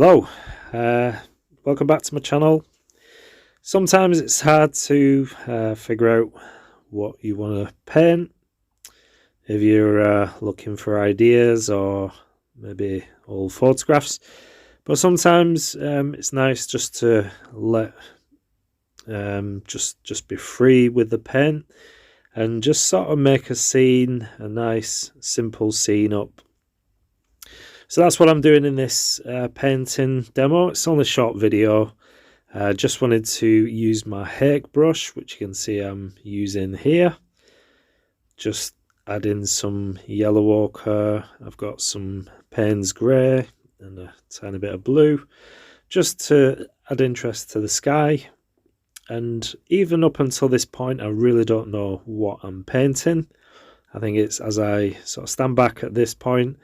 Hello, welcome back to my channel. Sometimes it's hard to figure out what you want to paint if you're looking for ideas or maybe old photographs, but sometimes it's nice just to let just be free with the paint and just sort of make a scene, a nice simple scene up. So that's what I'm doing in this painting demo. It's only a short video. Just wanted to use my hake brush, which you can see I'm using here. Just add in some yellow ochre. I've got some Payne's grey and a tiny bit of blue, just to add interest to the sky. And even up until this point, I really don't know what I'm painting. I think it's as I sort of stand back at this point,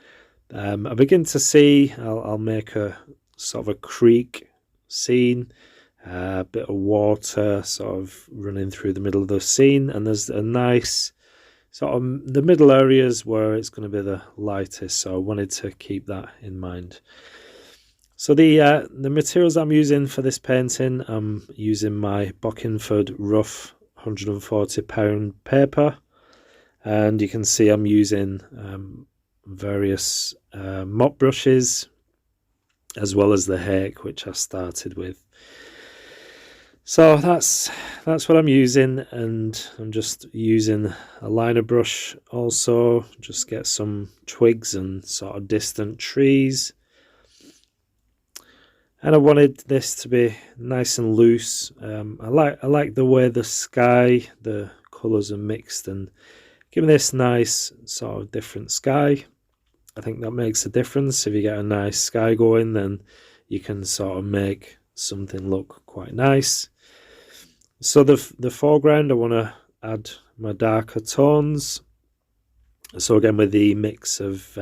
I begin to see I'll make a sort of a creek scene, a bit of water sort of running through the middle of the scene, and there's a nice sort of the middle areas where it's going to be the lightest, so I wanted to keep that in mind. So the materials I'm using for this painting, I'm using my Bockingford rough 140-pound paper, and you can see I'm using various mop brushes as well as the hake, which I started with. So that's what I'm using, and I'm just using a liner brush also, just get some twigs and sort of distant trees. And I wanted this to be nice and loose. I like the way the sky, the colours are mixed and giving this nice sort of different sky. I think that makes a difference. If you get a nice sky going, then you can sort of make something look quite nice. So the foreground, I want to add my darker tones. So again, with the mix of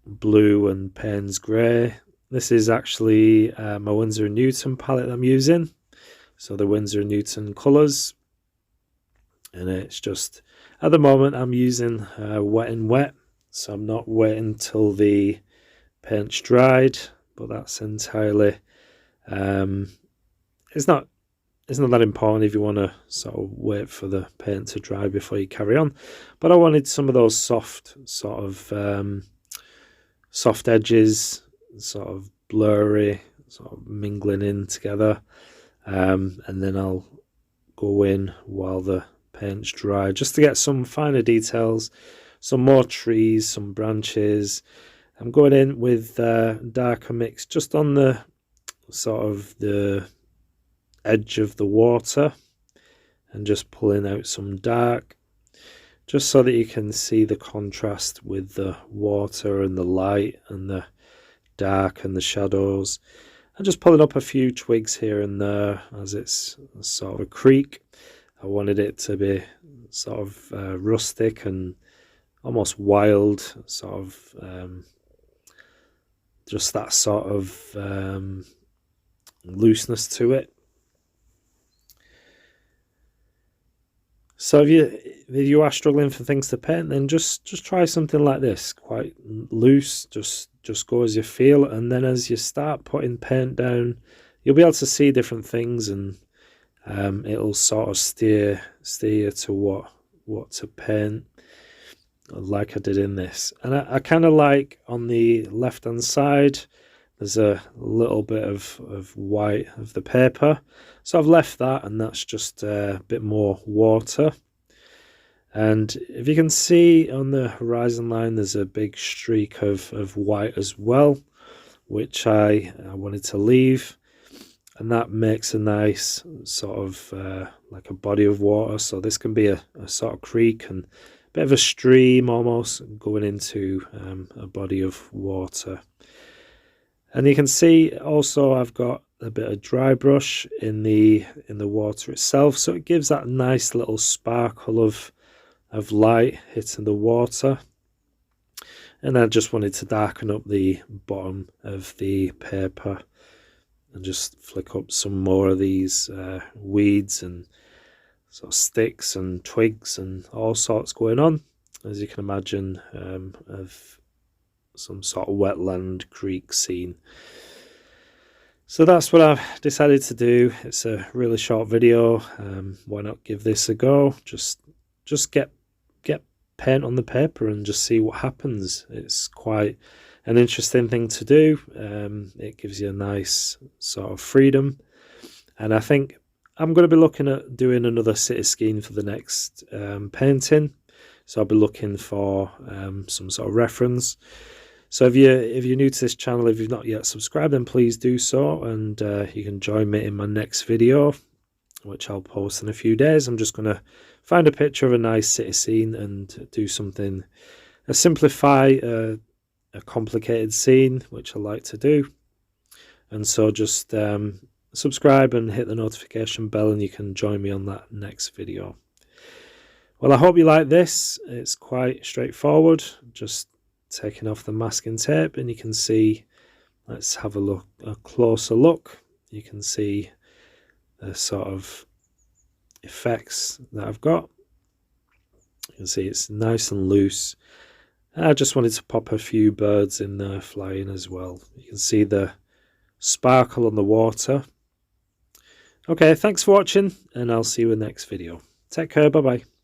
blue and Payne's grey. This is actually my Winsor & Newton palette I'm using. So the Winsor & Newton colours. And it's just, at the moment I'm using wet and wet, so I'm not waiting till the paint's dried, but that's entirely it's not that important if you want to sort of wait for the paint to dry before you carry on. But I wanted some of those soft sort of soft edges, sort of blurry, sort of mingling in together, and then I'll go in while the paint's dry, just to get some finer details, some more trees, some branches. I'm going in with darker mix just on the sort of the edge of the water, and just pulling out some dark, just so that you can see the contrast with the water and the light and the dark and the shadows. And just pulling up a few twigs here and there, as it's sort of a creek. I wanted it to be sort of rustic and almost wild, sort of just that sort of looseness to it. So if you are struggling for things to paint, then just try something like this, quite loose. Just go as you feel, and then as you start putting paint down, you'll be able to see different things, and it'll sort of steer you to what to paint, like I did in this. And I kind of like on the left hand side, there's a little bit of white of the paper, so I've left that, and that's just a bit more water. And if you can see on the horizon line, there's a big streak of white as well, which I wanted to leave. And that makes a nice sort of like a body of water. So this can be a sort of creek and a bit of a stream almost going into a body of water. And you can see also I've got a bit of dry brush in the water itself, so it gives that nice little sparkle of light hitting the water. And I just wanted to darken up the bottom of the paper and just flick up some more of these weeds and sort of sticks and twigs and all sorts going on, as you can imagine, of some sort of wetland creek scene. So that's what I've decided to do. It's a really short video. Why not give this a go? Just get paint on the paper and just see what happens. It's quite an interesting thing to do. It gives you a nice sort of freedom, and I think I'm going to be looking at doing another city scheme for the next painting. So I'll be looking for some sort of reference. So if you're new to this channel, if you've not yet subscribed, then please do so, and you can join me in my next video, which I'll post in a few days. I'm just going to find a picture of a nice city scene and do something, simplify a complicated scene, which I like to do. And so just subscribe and hit the notification bell, and you can join me on that next video. Well, I hope you like this. It's quite straightforward, just taking off the masking tape, and you can see, let's have a closer look. You can see the sort of effects that I've got. You can see it's nice and loose. I just wanted to pop a few birds in there flying as well. You can see the sparkle on the water. Okay, thanks for watching, and I'll see you in the next video. Take care, bye bye.